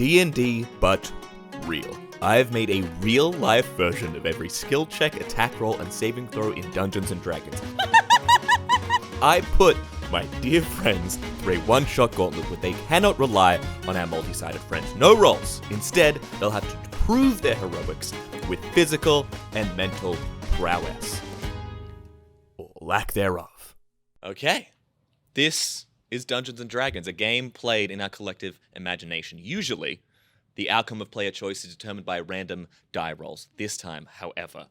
D&D But real. I've made a real-life version of every skill check, attack roll, and saving throw in Dungeons & Dragons. I put my dear friends through a one-shot gauntlet where they cannot rely on our multi-sided friends. No rolls. Instead, they'll have to prove their heroics with physical and mental prowess. Or lack thereof. Okay. This is Dungeons & Dragons, a game played in our collective imagination. Usually, the outcome of player choice is determined by random die rolls. This time, however,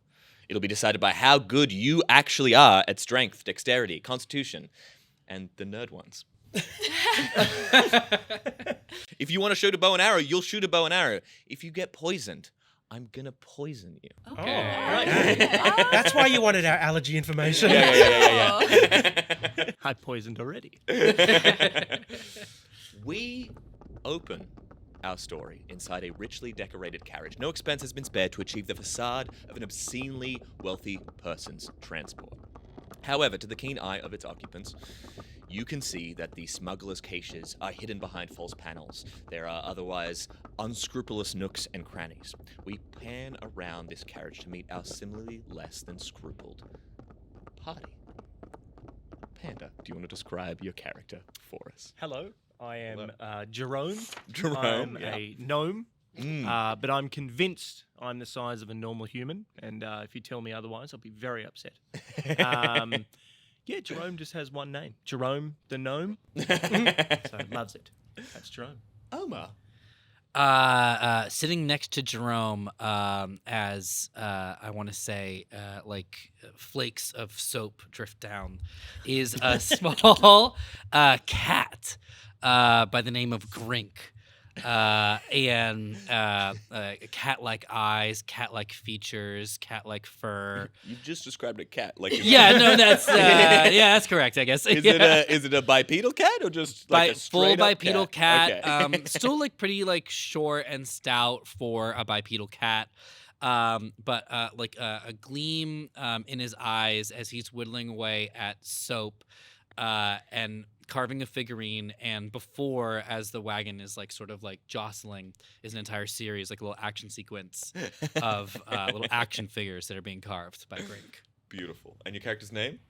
it'll be decided by how good you actually are at strength, dexterity, constitution, and the nerd ones. If you want to shoot a bow and arrow, you'll shoot a bow and arrow. If you get poisoned, I'm gonna poison you. Okay. Right. That's why you wanted our allergy information. Yeah. I poisoned already. We open our story inside a richly decorated carriage. No expense has been spared to achieve the facade of an obscenely wealthy person's transport. However, to the keen eye of its occupants, you can see that the smuggler's caches are hidden behind false panels. There are otherwise unscrupulous nooks and crannies. We pan around this carriage to meet our similarly less than scrupled party. Panda, do you want to describe your character for us? Hello, I am Jerome. Jerome, I'm a gnome, but I'm convinced I'm the size of a normal human, and if you tell me otherwise, I'll be very upset. Yeah, Jerome just has one name. Jerome the gnome. So loves it. That's Jerome. Omar. Sitting next to Jerome, as I want to say, like flakes of soap drift down, is a small cat by the name of Grink. And cat-like eyes, cat-like features, cat-like fur. You just described a cat. Like Yeah, no, that's that's correct, I guess. Is it a bipedal cat or just like a full straight bipedal up cat? Okay. Still like pretty like short and stout for a bipedal cat. But like a gleam in his eyes as he's whittling away at soap, and carving a figurine, and before, as the wagon is like sort of like jostling, is an entire series, like a little action sequence of little action figures that are being carved by Grink. Beautiful. And your character's name?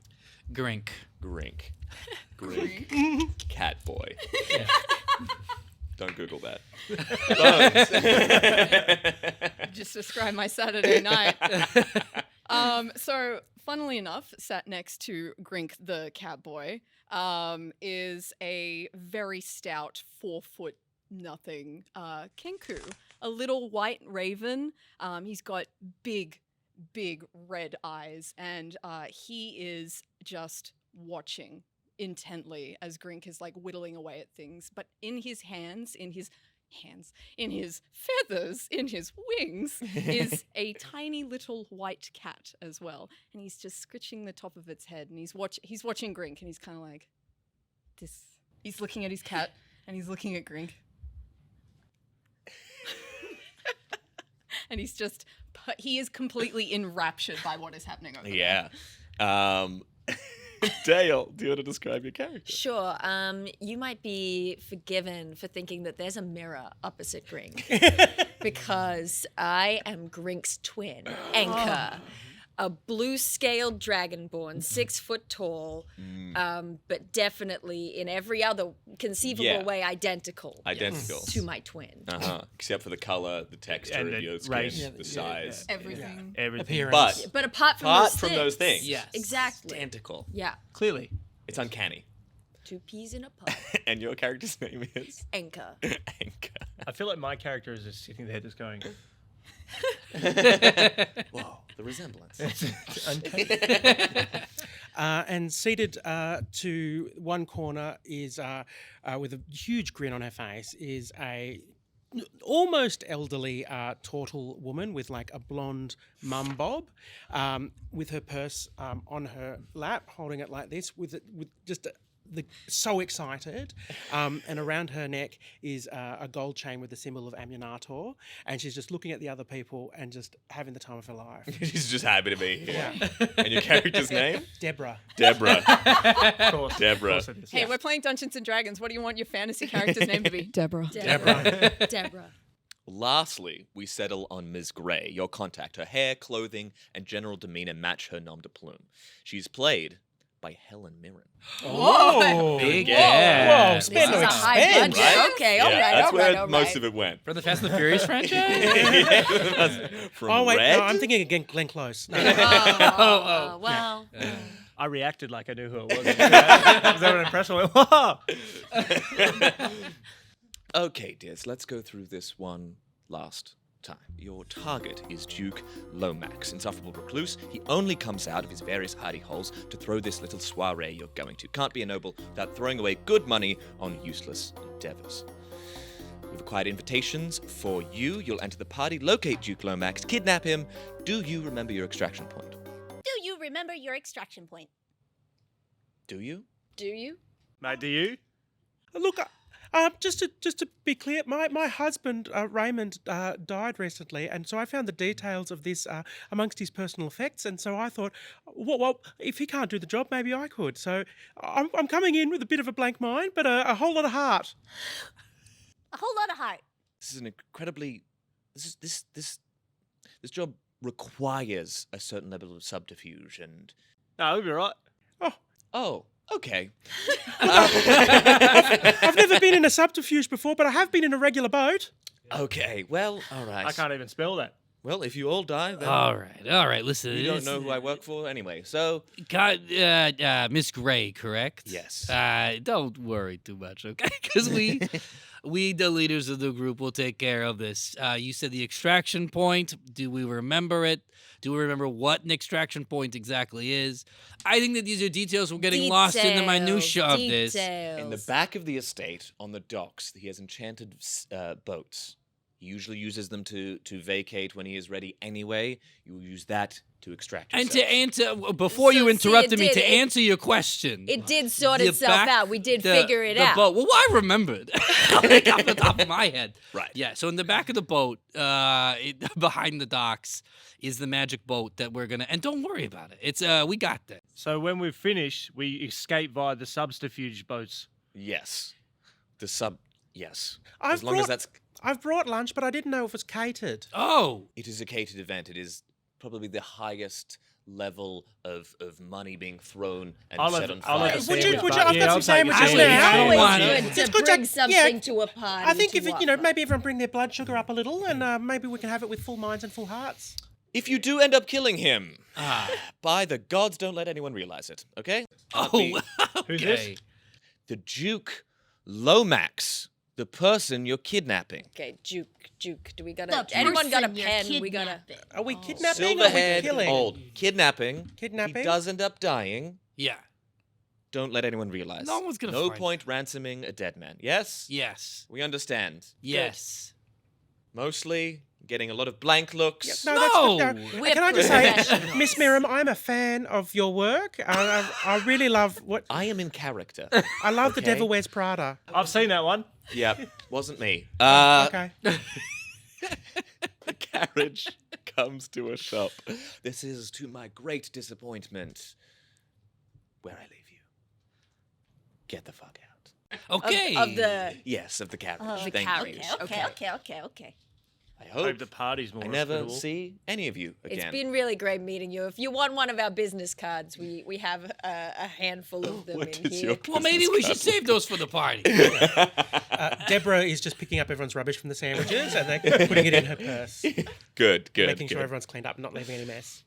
Grink. Grink. Cat boy. Yeah. Don't Google that. Just describe my Saturday night. So, funnily enough, sat next to Grink the cat boy, is a very stout 4-foot nothing kenku, a little white raven. He's got big red eyes, and he is just watching intently as Grink is like whittling away at things. But in his hands, in his feathers, in his wings, is a tiny little white cat as well. And he's just scratching the top of its head, and he's watching Grink, and he's kind of like this. He's looking at his cat, and he's looking at Grink. And he is completely enraptured by what is happening over there. Yeah. Dael, do you want to describe your character? Sure. You might be forgiven for thinking that there's a mirror opposite Grink. Because I am Grink's twin, Anchor. A blue-scaled dragonborn, 6 foot tall, but definitely in every other conceivable way identical. To my twin. Except for the color, the texture of your skin, the size. Everything. Appearance. But apart from those things. Yes. Exactly. Identical. Yeah. Clearly. It's uncanny. 2 peas in a pod. And your character's name is? Anchor. Anchor. I feel like my character is just sitting there just going... Whoa, the resemblance. And seated to one corner is, with a huge grin on her face, is a almost elderly turtle woman with like a blonde mum bob, with her purse on her lap, holding it like this, with just so excited, and around her neck is a gold chain with the symbol of Amunator, and she's just looking at the other people and just having the time of her life. She's just happy to be here. And your character's name? Deborah. Deborah. Of course. Deborah. Of course it is. Hey, we're playing Dungeons and Dragons. What do you want your fantasy character's name to be? Deborah. Deborah. Deborah. Lastly, we settle on Ms. Gray, your contact. Her hair, clothing, and general demeanor match her nom de plume. She's played by Helen Mirren. Whoa! Big Whoa! yeah. Whoa! Spend This no is a high expense. budget. Right? Okay, Yeah, all right, that's all where right, all most right. of it went. For the Fast and the Furious franchise? From Oh wait, Red? no, I'm thinking again, Glenn Close. No. Well. I reacted like I knew who it was. Was that an impression? I went, whoa! Okay, dears, let's go through this one last time. Your target is Duke Lomax, insufferable recluse. He only comes out of his various hidey holes to throw this little soiree you're going to. Can't be a noble without throwing away good money on useless endeavors. We've acquired invitations for you. You'll enter the party, locate Duke Lomax, kidnap him. Do you remember your extraction point? Do you remember your extraction point? Do you? Do you? Mate, do you? Look, just to be clear, my husband Raymond died recently, and so I found the details of this amongst his personal effects, and so I thought, well, if he can't do the job, maybe I could. So I'm coming in with a bit of a blank mind, but a whole lot of heart. A whole lot of heart. This is an incredibly. This job requires a certain level of subterfuge and. No, we'll be right. Oh, okay. I've never been in a subterfuge before, but I have been in a regular boat. Okay, well, all right. I can't even spell that. Well, if you all die, then all right. Listen, you don't know who I work for anyway. So, Miss Gray, correct? Yes. Don't worry too much, okay? Because we, the leaders of the group, will take care of this. You said the extraction point. Do we remember it? Do we remember what an extraction point exactly is? I think that these are details we're getting lost in the minutia of this. in the back of the estate, on the docks, he has enchanted boats. He usually uses them to vacate when he is ready anyway. You will use that to extract yourself. And to answer, before you So, see, interrupted it me, did- to it- answer your question. It did sort the itself back- out. We did the- figure it the out. Boat. Well, I remembered. Like off the top of my head. Right. Yeah, so in the back of the boat, behind the docks, is the magic boat that we're going to... And don't worry about it. It's we got that. So when we've finished, we escape via the subterfuge boats. Yes. Yes. I've as long as brought- that's... I've brought lunch, but I didn't know if it was catered. Oh! It is a catered event. It is probably the highest level of money being thrown and I'll set have- on I'll fire. have a Would you- sandwich, would you- but- I've got yeah, some I'll take a sandwiches sandwich. now. Always One. good It's to good to- bring something yeah. to a party. I think to if it, offer. maybe everyone bring their blood sugar up a little, and maybe we can have it with full minds and full hearts. If you do end up killing him, by the gods, don't let anyone realize it, okay? Can't be- Who's this? Okay. The Duke Lomax, the person you're kidnapping. Okay, juke. Do we got The a... Anyone got a person you're pen? We got a... kidnapping. Are we kidnapping or are we Silverhead, killing? old. Kidnapping. Kidnapping? He does end up dying. Yeah. Don't let anyone realize. No one's gonna No find point ransoming a dead man. Yes? Yes. We understand. Yes. Mostly getting a lot of blank looks. Yeah, No! that's We're can I just say, professionals. Miss Miriam, I'm a fan of your work. I really love what I am in character. I love. The Okay. Devil Wears Prada. I've seen that one. Yep, wasn't me. Okay. The carriage comes to a shop. This is, to my great disappointment, where I leave you. Get the fuck out. Okay. Of the... Yes, of the carriage. the Thank carriage. you. Okay. I Hope hope the party's more I never hospitable. see any of you again. It's been really great meeting you. If you want one of our business cards, we have a handful of them What in is here. your Well, maybe we should save those for the party. Deborah is just picking up everyone's rubbish from the sandwiches and then putting it in her purse, Good. making sure everyone's cleaned up, not leaving any mess.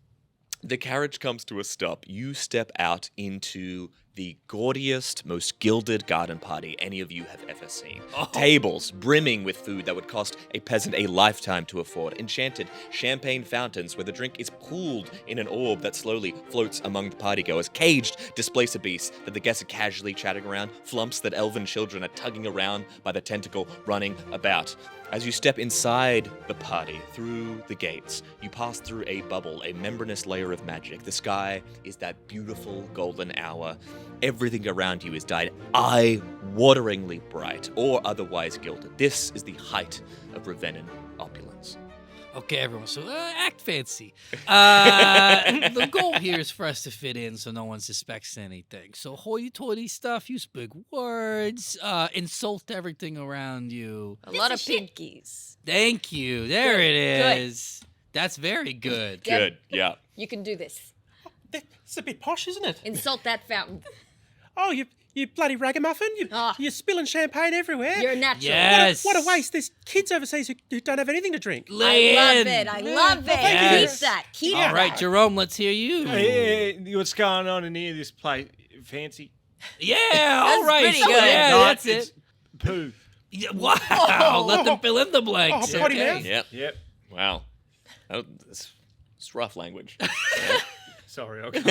The carriage comes to a stop. You step out into the gaudiest, most gilded garden party any of you have ever seen. Oh. Tables brimming with food that would cost a peasant a lifetime to afford. Enchanted champagne fountains where the drink is pooled in an orb that slowly floats among the partygoers. Caged displacer beasts that the guests are casually chatting around. Flumps that elven children are tugging around by the tentacle, running about. As you step inside the party, through the gates, you pass through a bubble, a membranous layer of magic. The sky is that beautiful golden hour. Everything around you is dyed eye-wateringly bright or otherwise gilded. This is the height of Ravenan opulence. Okay, everyone, so act fancy. The goal here is for us to fit in so no one suspects anything. So hoity-toity stuff, use big words, insult everything around you. A lot of pinkies. Thank you. There Good, it good. is. That's very good. Yep. Good, yeah. You can do this. It's a bit posh, isn't it? Insult that fountain. Oh, you bloody ragamuffin! Ah. You're spilling champagne everywhere. You're natural. Yes. What a waste! There's kids overseas who don't have anything to drink. Lay I love in. it. I love it. Yes. Keep that. Keep All right, that. Jerome, let's hear you. Hey, what's going on in here? This place fancy? Yeah, all right. pretty so, good. Yeah, No, that's it's it. Poo. Yeah, wow, let them fill in the blanks. Oh, potty okay. mouth. Yep. Yep. Wow. Oh, it's rough language. Sorry, I'll cross.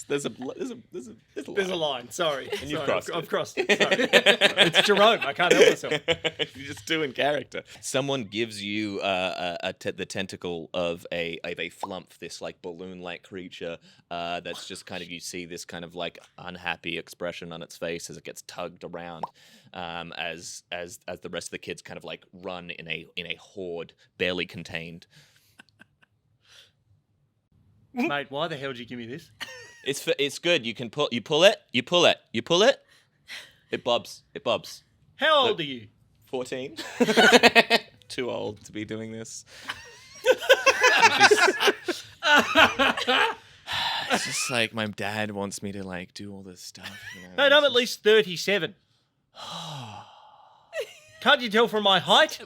there's a There's a line. Sorry. And you've Sorry, crossed I've it. crossed it. Sorry. It's Jerome. I can't help myself. You're just doing character. Someone gives you the tentacle of a flump, this like balloon-like creature that's just kind of, you see this kind of like unhappy expression on its face as it gets tugged around, as the rest of the kids kind of like run in a horde, barely contained. Mate, why the hell did you give me this? It's good. You pull it. It bobs. How old are you? 14. Too old to be doing this. It's just like my dad wants me to like do all this stuff. You know? Mate, I'm at least 37. Can't you tell from my height?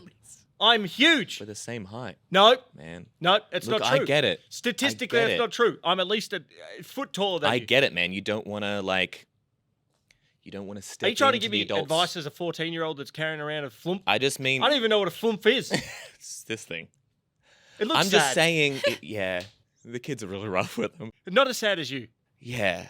I'm huge. We're the same height, No, man. no, it's Look, not true. I get it. Statistically, I get that's it. not true. I'm at least a foot taller than I you. get it, man. You don't want to step Are you trying to into give the me adults. advice as a 14-year-old that's carrying around a flump? I just mean I don't even know what a flump is. it's this thing. It looks I'm just sad. saying, yeah, the kids are really rough with them. Not as sad as you. Yeah.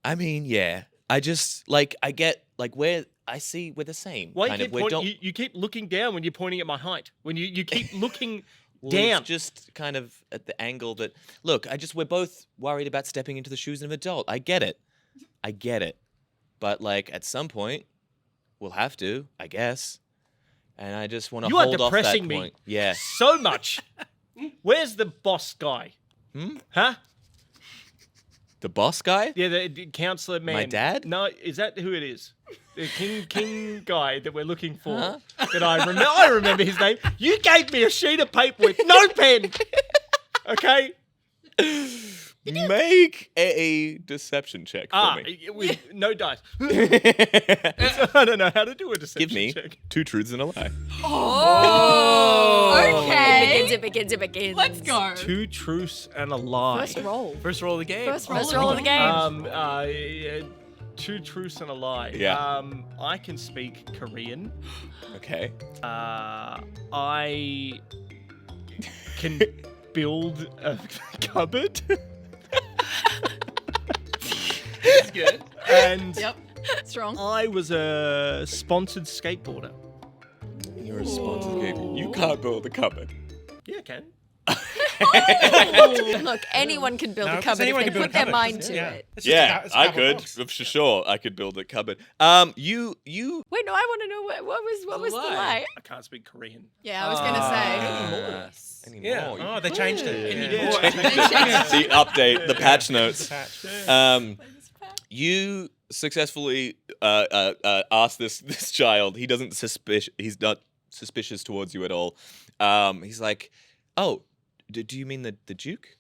I mean, yeah. I just, like, I get, like, we're the same. Why kind you of. keep you keep looking down when you're pointing at my height? When you keep looking down. It's just kind of at the angle that, look, we're both worried about stepping into the shoes of an adult. I get it. But, like, at some point, we'll have to, I guess. And I just want to You are hold off that depressing me. point. Yeah. So much. Where's the boss guy? Huh? The boss guy? Yeah, the counselor man. My dad? No, is that who it is? The king guy that we're looking for. Huh? That I remember his name. You gave me a sheet of paper with no pen. Okay? Make a deception check for me. With no dice. I don't know how to do a deception Give me check. 2 truths and a lie. Oh, Okay. It begins. Let's go. 2 truths and a lie. First roll. First roll of the game. First roll of the game. 2 truths and a lie. Yeah. I can speak Korean. Okay. I can build a cupboard. That's good. And Yep. Strong. I was a sponsored skateboarder. You're a sponsored kid. You can't build a cupboard. Yeah, I can. Look, anyone can build No, a 'cause cupboard if anyone they can build put a their cupboard. mind to Yeah. it. It's just it's a I cardboard could, box. for sure. I could build a cupboard. You Wait, no, I want to know what was the lie? I can't speak Korean. Yeah, I was gonna say. anymore. Yeah. Oh, they changed it. The update, the patch notes. The patch. You successfully ask this child. He doesn't He's not suspicious towards you at all. He's like, "Oh, do you mean the Duke?"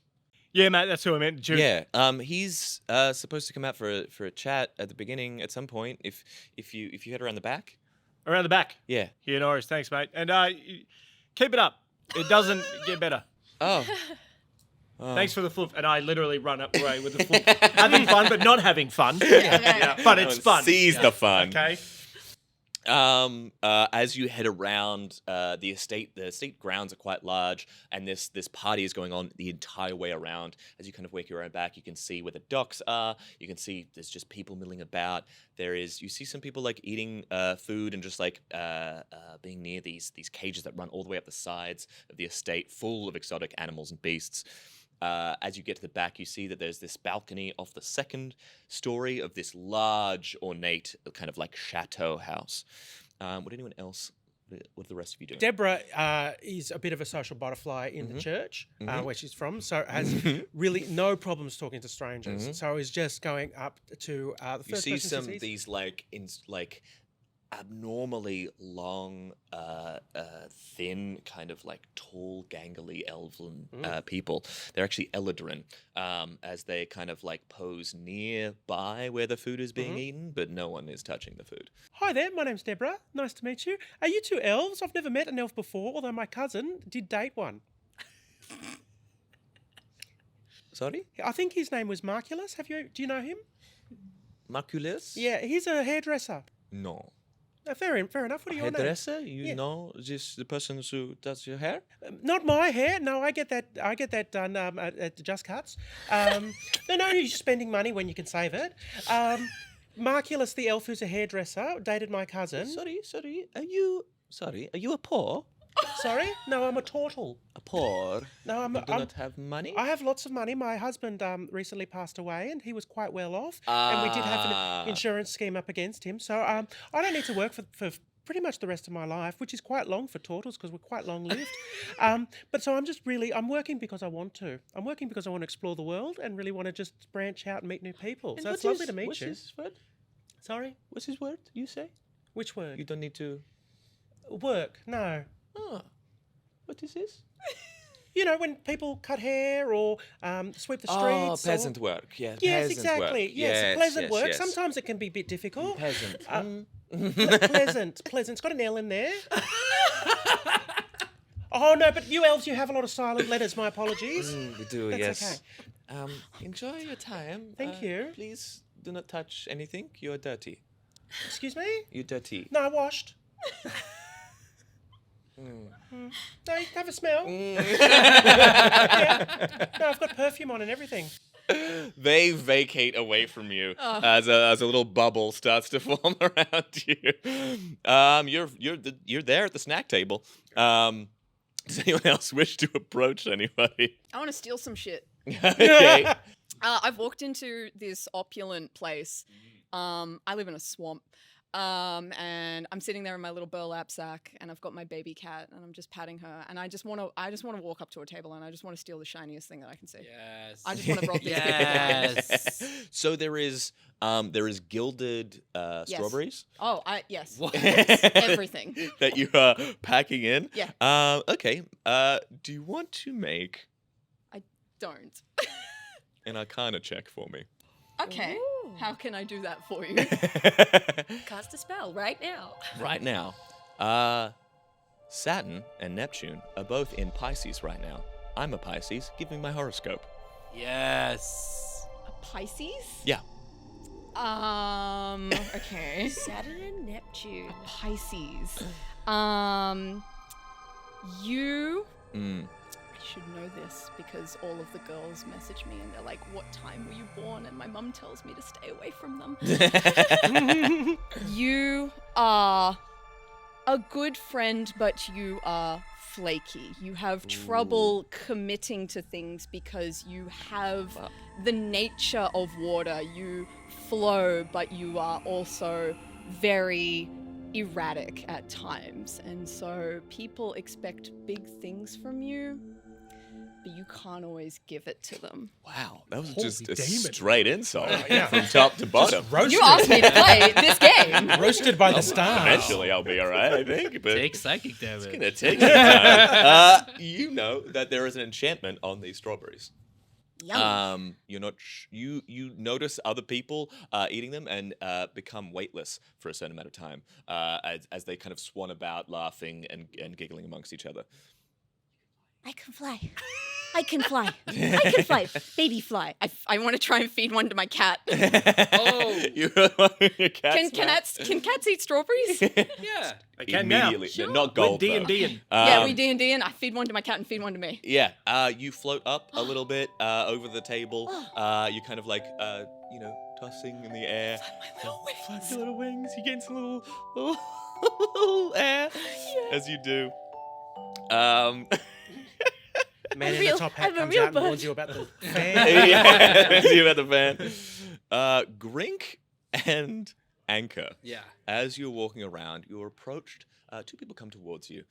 Yeah, mate, that's who I meant. Duke. Yeah. He's supposed to come out for a chat at the beginning at some point. If you head around the back. Around the back. Yeah. Yeah, no worries. Thanks, mate. And keep it up. It doesn't get better. Oh. Thanks for the flip. And I literally run up away with the flip. Having fun, but not having fun. Yeah, but it's fun. Seize the fun. Okay. As you head around the estate grounds are quite large, and this party is going on the entire way around. As you kind of work your way back, you can see where the docks are. You can see there's just people milling about. You see some people like eating food and just like being near these cages that run all the way up the sides of the estate, full of exotic animals and beasts. As you get to the back, you see that there's this balcony off the second story of this large, ornate, kind of like chateau house. Would anyone else? What are the rest of you doing? Deborah is a bit of a social butterfly in the church where she's from, so has really no problems talking to strangers. So is just going up to the first You see person some she sees. these like abnormally long, thin, kind of like tall, gangly elven people. They're actually Eladrin, as they kind of like pose nearby where the food is being eaten, but no one is touching the food. Hi there, my name's Deborah. Nice to meet you. Are you two elves? I've never met an elf before, although my cousin did date one. Sorry? I think his name was Marculus. Do you know him? Marculus? Yeah, he's a hairdresser. No. Fair enough. What are your names? Hairdresser? You Yeah. know this the person who does your hair? Not my hair. No, I get that done at the Just Cuts. No, you're just spending money when you can save it. Marculus, the elf who's a hairdresser, dated my cousin. Sorry. Are you a poor? Sorry? No, I'm a turtle. A poor? No, I'm not have money? I have lots of money. My husband recently passed away, and he was quite well off. And we did have an insurance scheme up against him. So I don't need to work for pretty much the rest of my life, which is quite long for turtles because we're quite long-lived. But so I'm working because I want to. I'm working because I want to explore the world and really want to just branch out and meet new people. So it's lovely to meet you. What's his word? Sorry? What's his word, you say? Which word? You don't need to... Work. No. Oh. What is this? You know, when people cut hair or sweep the streets. Peasant work. Yeah, Yes, peasant exactly. work. Yes, pleasant work. Yes. Sometimes it can be a bit difficult. Peasant. Pleasant. It's got an L in there. Oh, no, but you elves, you have a lot of silent letters. My apologies. We do, That's yes. Enjoy your time. Thank you. Please do not touch anything. You are dirty. Excuse me? You're dirty. No, I washed. No, you have a smell. Yeah. No, I've got perfume on and everything. They vacate away from you as a little bubble starts to form around you. You're there at the snack table. Does anyone else wish to approach anybody? I want to steal some shit. Okay. I've walked into this opulent place. I live in a swamp. And I'm sitting there in my little burlap sack, and I've got my baby cat, and I'm just patting her, and I just want to walk up to a table, and I just want to steal the shiniest thing that I can see. Yes. I just want to rob this. Yes. So there is gilded strawberries. Oh, yes. What? Everything. That you are packing in. Yeah. Okay. Do you want to make Don't. an Arcana check for me? Okay. Ooh. How can I do that for you? Cast a spell right now. Right now, Saturn and Neptune are both in Pisces right now. I'm a Pisces. Give me my horoscope. Yes. A Pisces? Yeah. Okay. Saturn and Neptune. Pisces. You. I should know this because all of the girls message me and they're like, "What time were you born?" And my mum tells me to stay away from them. You are a good friend, but you are flaky. You have trouble committing to things because you have the nature of water. You flow, but you are also very erratic at times. And so people expect big things from you, but you can't always give it to them. Wow, that was Holy just a demon. straight insult Yeah. from top to bottom. Roasted. You asked me to play this game. Roasted by the stars. Eventually, I'll be all right, I think. But Take psychic damage. it's gonna take some time. You know that there is an enchantment on these strawberries. Yum. You're not. You notice other people eating them and become weightless for a certain amount of time as they kind of swan about, laughing and giggling amongst each other. I can fly. I can fly. I can fly. Baby fly. I want to try and feed one to my cat. Oh. You your cat's Can cats eat strawberries? Yeah. I can now. immediately. Not gold. With though. D&D. Yeah, we D&D, and I feed one to my cat and feed one to me. Yeah, you float up a little bit over the table. You kind of like, tossing in the air. Flap your little wings. You get some little air as you do. Man in real- the top hat I'm a comes real out and warns bird. you about the fan. Yeah, see about the van. Grink and Anchor. Yeah. As you're walking around, you're approached. Two people come towards you.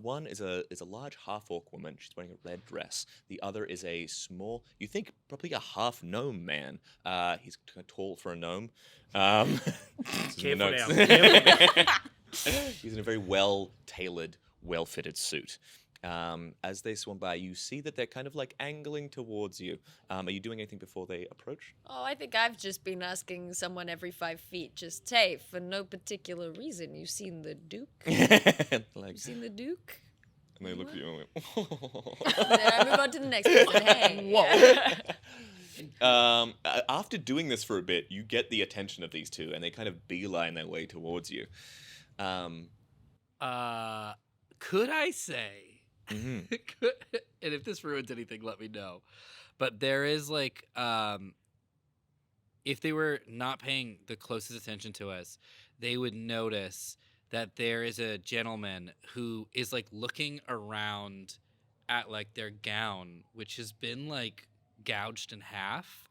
One is a large half-orc woman. She's wearing a red dress. The other is a small, you think probably a half-gnome man. He's tall for a gnome. Careful Notes. now. Careful. He's in a very well-tailored, well-fitted suit. As they swan by, you see that they're kind of like angling towards you. Are you doing anything before they approach? Oh, I think I've just been asking someone every 5 feet, just, hey, for no particular reason. You seen the Duke? Like, You seen the Duke? and they look at you and Then I move on to the next person. Hey. after doing this for a bit, you get the attention of these two, and they kind of beeline their way towards you. Could I say? Mhm. And if this ruins anything, let me know. But there is like, if they were not paying the closest attention to us, they would notice that there is a gentleman who is like looking around at like their gown, which has been like gouged in half,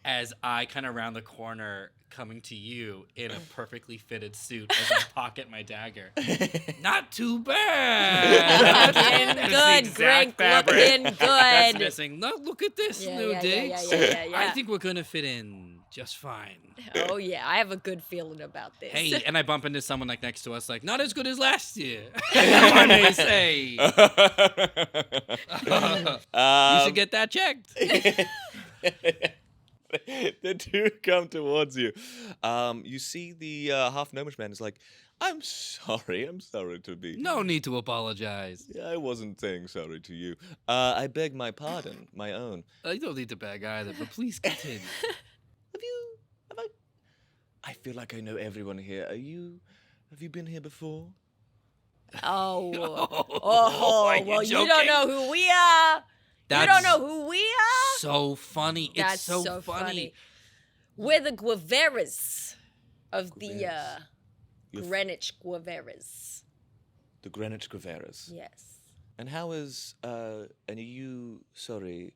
as I kind of round the corner coming to you in a perfectly fitted suit as I pocket my dagger. Not too bad. Looking the good, exact Grink. fabric. Looking That's good. missing. No, look at this, Yeah, new yeah, digs. yeah. I think we're gonna fit in just fine. Oh, yeah. I have a good feeling about this. Hey, and I bump into someone like next to us, like not as good as last year. I may say. You should get that checked. The two come towards you. You see the half-gnomish man is like, I'm sorry to be. No need to apologize. I wasn't saying sorry to you. I beg my pardon, my own. You don't need to beg either, but please continue. I feel like I know everyone here. Have you been here before? Oh. Are Oh, you well, you don't joking? know who we are. That's You don't know who we are. so funny. That's It's so funny. We're the Gueveras of the Gueveras. You're Greenwich Gueveras. The Greenwich Graveras. Yes. And how is, and are you, sorry,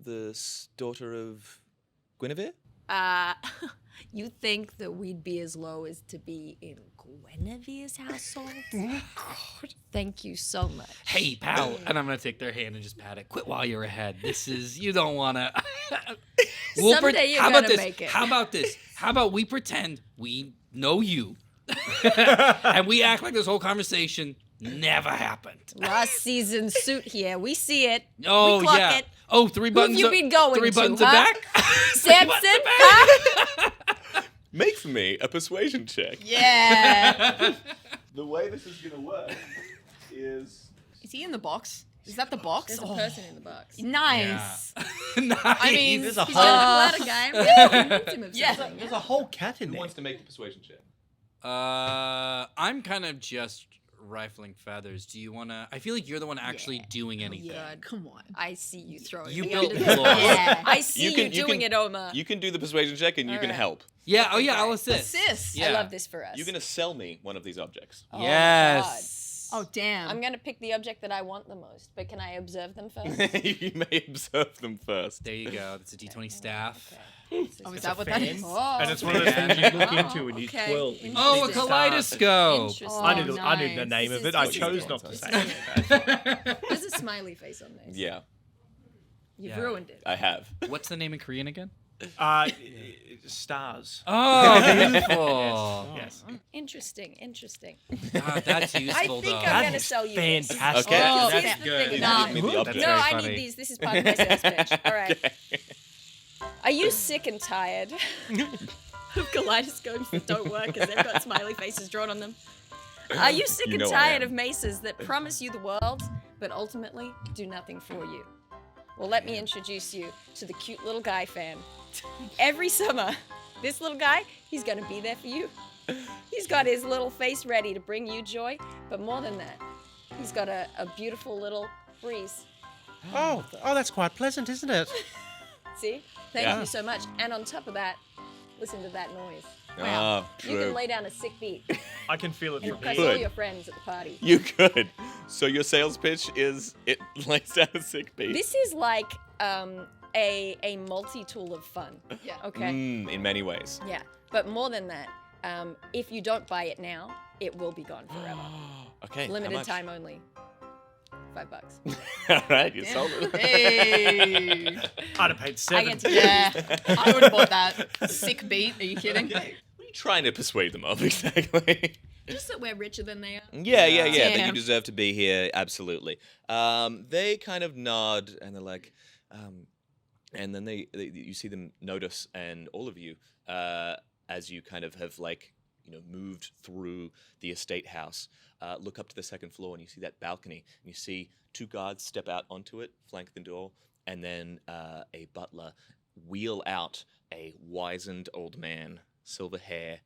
the daughter of Guinevere? You think that we'd be as low as to be in Guinevere's household? Thank you so much. Hey, pal. And I'm going to take their hand and just pat it. Quit while you're ahead. You don't want to. Someday you're gonna make it. How about this? How about we pretend we know you? And we act like this whole conversation never happened. Last season's suit here. We see it. Oh, we clock yeah. it. Oh, 3 buttons. you been going Three to, buttons huh? back. Samson, huh? Make for me a persuasion check. Yeah. The way this is going to work is... Is he in the box? Is that the box? There's a person in the box. Nice. Nice. I mean, There's a he's whole- got a guy. Woo! Yeah. There's a whole cat in Who there. wants to make the persuasion check? I'm kind of just rifling feathers. Do you want to? I feel like you're the one actually doing anything. God. Come on. I see you throwing You me built under the law. bus. Yeah. I see you, can- doing it, Oma. You can do the persuasion check and you can Alright. help. Yeah. Oh, yeah. I'll assist. Assist. Yeah. I love this for us. You're going to sell me one of these objects. Oh my Yes. Oh, damn. I'm gonna pick the object that I want the most, but can I observe them first? You may observe them first. There you go. That's a D20 staff. Okay. Oh, is It's that a what that fan, is? Oh. and it's one of those things you look into and you Okay. twirl. Oh, a Interesting. kaleidoscope. Interesting. Oh, I knew the nice. name This of is it. I tasty. chose not to This say is it. There's a smiley face on this. Yeah, You've Yeah. ruined it. I have. What's the name in Korean again? Stars. Oh, beautiful. Yes. Interesting. Ah, that's I useful, think though. I'm That gonna is sell you this. fantastic. Okay. Oh, That's here's the good. thing Nah. about Give me the it. object. No, very I funny. need these. This is part of my sales pitch. All right. Are you sick and tired of kaleidoscopes that don't work because they've got smiley faces drawn on them? Are you sick You and know I tired am. of maces that promise you the world but ultimately do nothing for you? Well, let me introduce you to the cute little guy fan. Every summer, this little guy, he's gonna be there for you. He's got his little face ready to bring you joy, but more than that, he's got a beautiful little breeze. Oh, that's quite pleasant, isn't it? See? Thank Yeah. you so much. And on top of that, listen to that noise. Ah, You can true. lay down a sick beat I can feel it and from impress here. all Good. your friends at the party. You could. So your sales pitch is it lays down a sick beat. This is like a multi-tool of fun. Yeah. Okay. In many ways. Yeah. But more than that, if you don't buy it now, it will be gone forever. Okay. Limited time only. $5. All right, you sold it. Hey. I'd have paid 7. I get to, yeah. I would have bought that. Sick beat. Are you kidding? Okay. What are you trying to persuade them of exactly? Just that we're richer than they are. Yeah. That you Damn. deserve to be here, absolutely. They kind of nod and they're like, and then they you see them notice, and all of you, as you kind of have moved through the estate house, look up to the second floor and you see that balcony, and you see 2 guards step out onto it, flank the door, and then a butler wheel out a wizened old man, silver hair,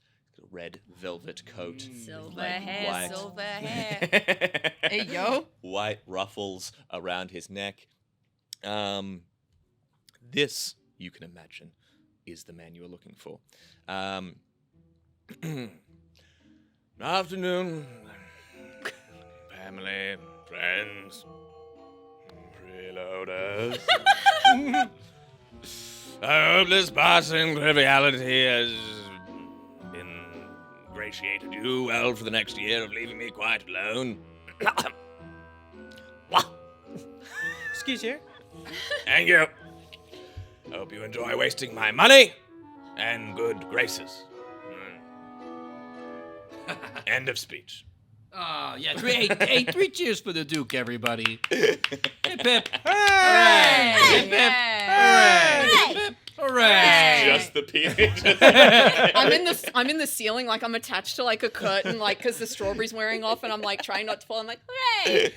red velvet coat. Silver hair, white. silver hair. Hey, yo. White ruffles around his neck. This, you can imagine, is the man you are looking for. Afternoon, family, friends, freeloaders. I hope this passing triviality has ingratiated you well for the next year of leaving me quite alone. Excuse you. Thank you. Hope you enjoy wasting my money and good graces. End of speech. Oh, yeah. 3 cheers for the Duke, everybody. Hip, hip. Hooray! Hip, hip. Hey. Hooray! Hip, hip. Hooray! Just the penis. I'm in the ceiling, like I'm attached to like a curtain, like because the strawberry's wearing off, and I'm like trying not to fall. I'm like, hooray!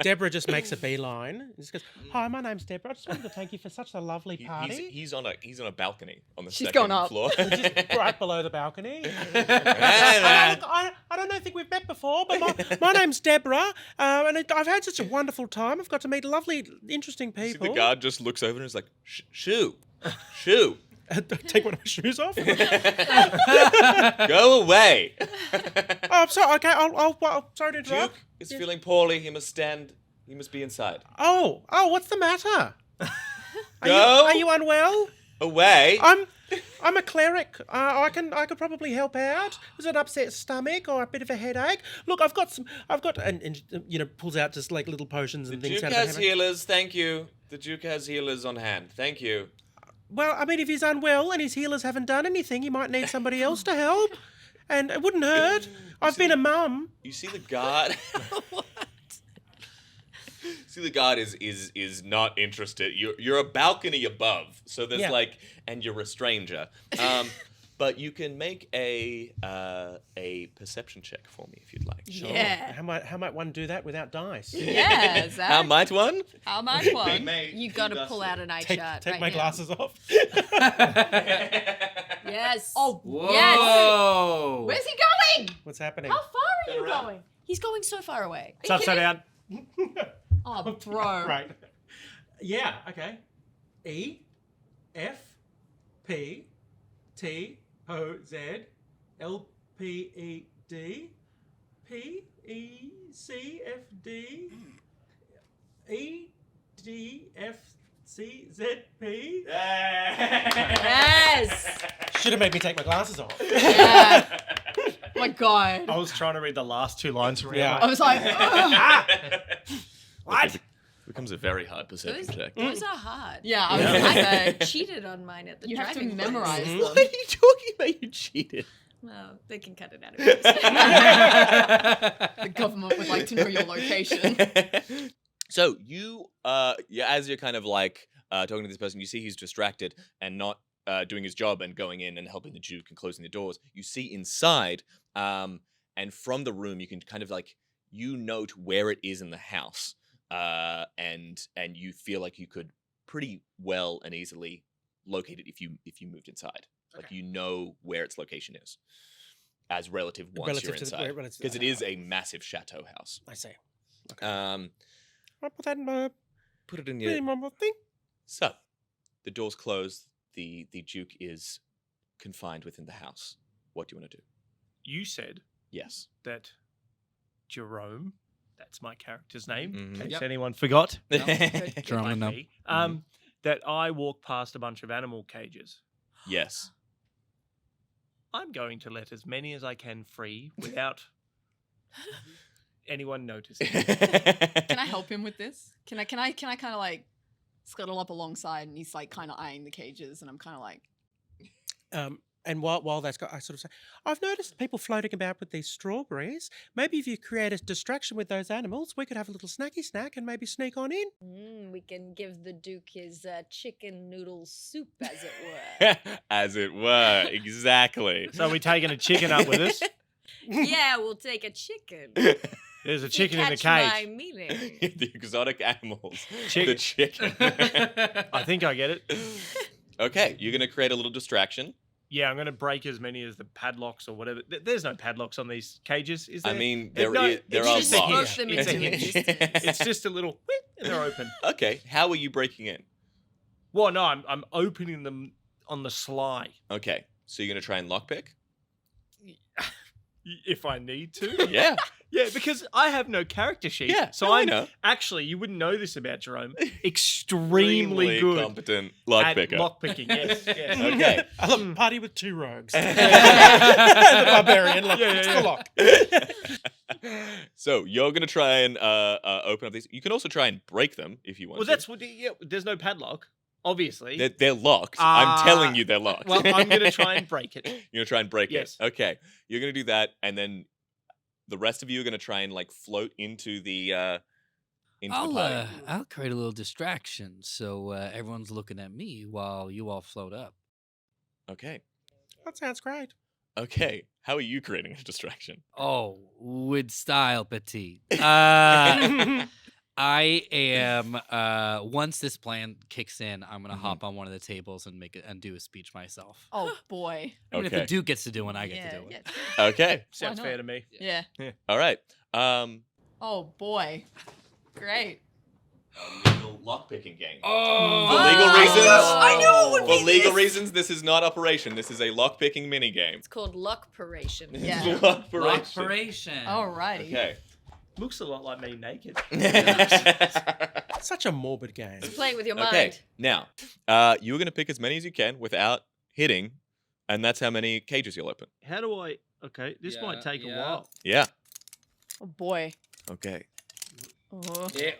Deborah just makes a beeline. And just goes, "Hi, my name's Deborah. I just wanted to thank you for such a lovely party." He's on a balcony on the She's second gone up. floor. Just right below the balcony. I don't think we've met before, but my name's Deborah, and I've had such a wonderful time. I've got to meet lovely, interesting See, people. the guard just looks over and is like, Shoo. Take one of my shoes off. Go away. Oh, I'm sorry. Okay, I'll sorry to interrupt. Duke is feeling poorly. He must be inside. Oh, what's the matter? Go Are you unwell? away. I'm a cleric. I could probably help out. Is it an upset stomach or a bit of a headache? Look, I've got and pulls out just like little potions and The things. Duke out of has the hammock. healers. Thank you. The Duke has healers on hand. Thank you. Well, I mean, if he's unwell and his healers haven't done anything, he might need somebody else to help, and it wouldn't hurt. I've been a mum. You see the guard. See, the guard is not interested. You're a balcony above, so there's Yeah. and you're a stranger. But you can make a perception check for me if you'd like. Sure. Yeah. How might one do that without dice? Yeah, Zach. How might one? How much one? You got to pull out an eye chart. Take right my now. glasses off. Yes. Oh, yes. Whoa! Where's he going? What's happening? How far are you going? He's going so far away. It's upside down. Oh, bro. Right. Yeah. Okay. E, F, P, T, O, Z, L, P, E, D, P, E, C, F, D, E, D, F, C, Z, P. Yes. Should have made me take my glasses off. Yeah. My God. I was trying to read the last 2 lines from Yeah. I was like, ugh. What? Becomes a very hard perception check. Those are hard. Yeah, I was gonna say. Cheated on mine at the You have to driving memorize place. them. What are you talking about? You cheated. Well, they can cut it out. The government would like to know your location. So you, as you're kind of talking to this person, you see he's distracted and not doing his job and going in and helping the Duke and closing the doors. You see inside, and from the room, you can kind of note where it is in the house, and you feel like you could pretty well and easily locate it if you moved inside. Like you know where its location is, as relative once you're inside, because it is a massive chateau house. I see. Um, I'll put that in my put it in your. one more thing. So, the doors closed. The Duke is confined within the house. What do you want to do? You said Yes. that Jerome that's my character's name, in Mhm. case Yep. anyone forgot. Drama Like no. me, that I walk past a bunch of animal cages. Yes. I'm going to let as many as I can free without anyone noticing. Can I help him with this? Can I kind of like scuttle up alongside, and he's like kind of eyeing the cages, and I'm kind of like, And while that's got, I sort of say, I've noticed people floating about with these strawberries. Maybe if you create a distraction with those animals, we could have a little snacky snack and maybe sneak on in. We can give the Duke his chicken noodle soup, as it were. As it were, exactly. So we're taking a chicken up with us. Yeah, we'll take a chicken. There's a You chicken in the catch cage. my meaning. The exotic animals. Chicken. The chicken. I think I get it. Okay, you're gonna create a little distraction. Yeah, I'm going to break as many as the padlocks or whatever. There's no padlocks on these cages, is there? I mean, No, there it's are just a hint. locks. Spoke them It's a into hint. existence. It's just a little whip and they're open. Okay, how are you breaking in? Well, no, I'm opening them on the sly Okay, so you're gonna try and lockpick? if I need to. Yeah, Yeah, because I have no character sheet. yeah. So no, I I'm know. actually, you wouldn't know this about Jerome, extremely good competent at lockpicker. lockpicking. Yes, yes. Okay. I love party with two rogues. The barbarian, look, Yeah, it's yeah, the lock. So you're gonna try and open up these. You can also try and break them if you want. Well, to. that's what. Yeah, there's no padlock, obviously. They're locked. I'm telling you, they're locked. Well, I'm going to try and break it. You're gonna try and break Yes. it. Okay, you're gonna do that, and then the rest of you are gonna try and like float into the party. I'll create a little distraction so everyone's looking at me while you all float up. Okay. That sounds great. Okay. How are you creating a distraction? Oh, with style, petite. I am. Once this plan kicks in, I'm gonna hop on one of the tables and make it and do a speech myself. oh boy, I mean, if the Okay. Duke gets to do one, I get to do it. Yeah. Okay. Sounds not? fair to me. Yeah. All right. Oh boy, great. A legal lockpicking game. Oh, For legal I reasons. I knew it would For be legal this. reasons, this is not operation. This is a lockpicking mini game. It's called Luckpiration. Yeah. Lockpiration. Operation. Alrighty. Okay. Looks a lot like me naked. Such a morbid game. Play it with your Okay. mind. Now, you're gonna pick as many as you can without hitting, and that's how many cages you'll open. How do I? Okay, this might take a while. Yeah. Oh boy. Okay. Oh. Yeah.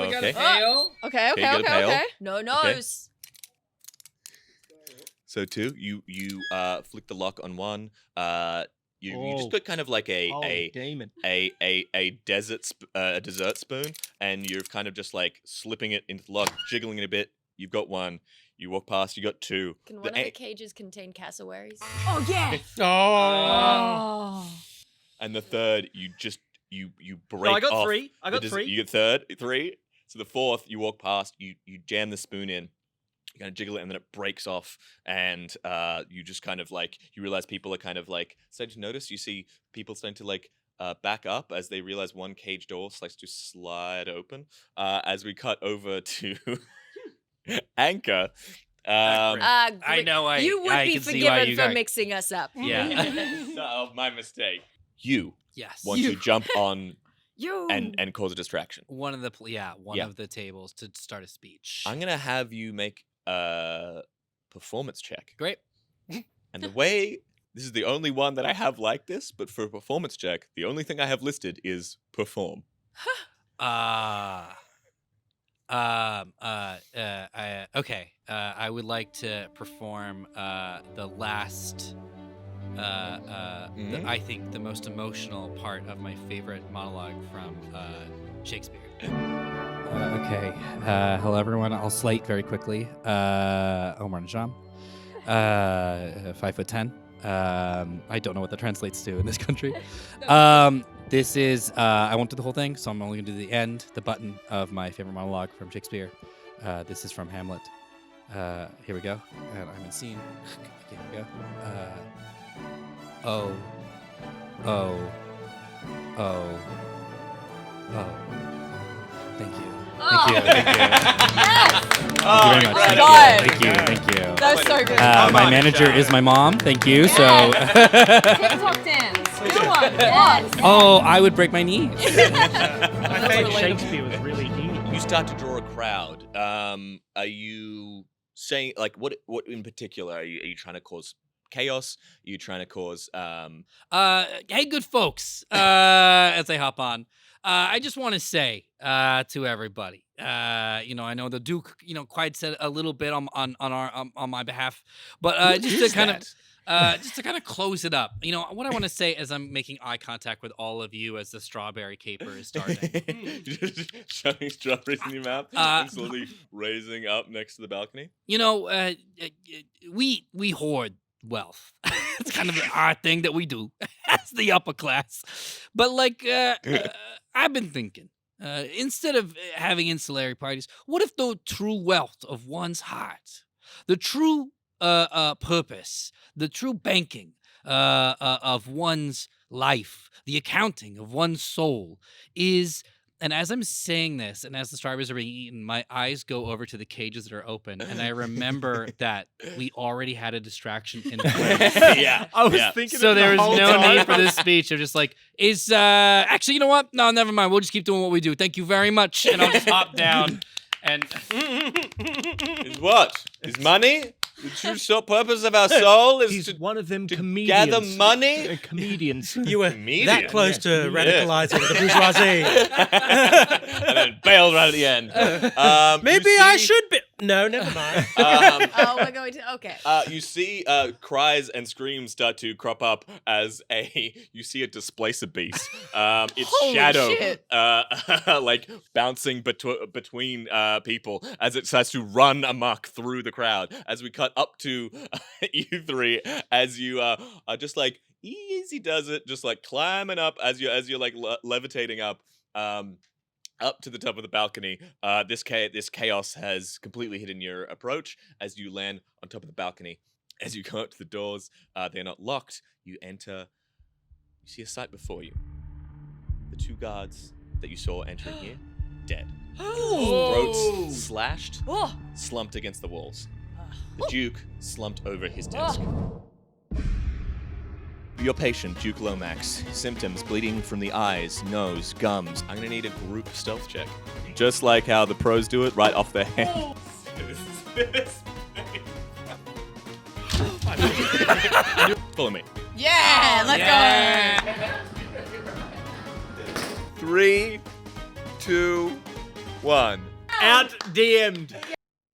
we got a fail. Okay. Okay, get a pail. No nose. So two, you flick the lock on one. You just Oh. got kind of like Holy demon. a dessert spoon, and you're kind of just like slipping it into the lock, jiggling it a bit. You've got one. You walk past. You got two. Can The one of a- the cages contain cassowaries? Oh yeah. Oh. Oh. And the third, you break No, I got off three. I got the three. You get three. So the fourth, you walk past. You jam the spoon in. You kind of jiggle it, and then it breaks off. And you just kind of like you realize people are kind of like starting to notice. You see people starting to like back up as they realize one cage door starts to slide open. As we cut over to Anchor. I know. You would I be can see why forgiven you for got- mixing us up. Yeah. Oh, my mistake. You Yes. want to jump on You. and cause a distraction. One of the Yeah. of the tables to start a speech. I'm gonna have you make a performance check. Great. And the way this is the only one that I have like this, but for a performance check, the only thing I have listed is perform. Okay. I would like to perform the last. I think the most emotional part of my favorite monologue from Shakespeare. Okay. Hello, everyone. I'll slate very quickly. Omar Najam. 5'10". I don't know what that translates to in this country. This is I won't do the whole thing, so I'm only gonna do the end, the button of my favorite monologue from Shakespeare. This is from Hamlet. Here we go. And I'm in scene. Here we go. Oh. Thank you. Thank you. Thank you. Yes. Thank you very much. my Thank God. you. Thank you. Thank you. That was so good. My manager is my mom. Thank you. So. TikTok dance. Good one. Oh, I would break my knee. My That's favorite like Shakespeare was really huge. You start to draw a crowd. Are you saying like what in particular are you trying to cause chaos? Are you trying to cause Hey, good folks. As I hop on, I just want to say to everybody, I know the Duke, quite said a little bit on my behalf, but just to kind of close it up, what I want to say as I'm making eye contact with all of you as the strawberry caper is starting. shoving strawberries in your mouth and slowly raising up next to the balcony? We hoard wealth. It's kind of our thing that we do as the upper class. But I've been thinking, instead of having ancillary parties, what if the true wealth of one's heart, the true purpose, the true banking of one's life, the accounting of one's soul is. And as I'm saying this, and as the strawberries are being eaten, my eyes go over to the cages that are open, and I remember that we already had a distraction in place. I was thinking. So there was whole no time. need for this speech. They're just like, actually, you know what? No, never mind. We'll just keep doing what we do. Thank you very much. And I'll just hop down. And Is what? Is money? The true purpose of our soul is He's to one of them to comedians. gather money? Comedians. You were Comedian, that close yeah. to Yeah. radicalizing the bourgeoisie. And then bailed right at the end. Maybe I should be. No, never mind. Oh, we're going to. Okay. You see cries and screams start to crop up as you see a displacer beast. Its Holy shadow shit. like bouncing between people as it starts to run amok through the crowd. As we cut up to you three, as you are just like easy does it, just like climbing up as you're like levitating up. Up to the top of the balcony. This chaos has completely hidden your approach as you land on top of the balcony. As you go up to the doors, they're not locked. You enter. You see a sight before you. The two guards that you saw entering here, dead. Throats slashed, slumped against the walls. The Duke slumped over his desk. Your patient, Duke Lomax. Symptoms: bleeding from the eyes, nose, gums. I'm gonna need a group stealth check. Just like how the pros do it, right off their hand. Follow me. Yeah, let's go. 3, 2, 1. Out DM'd.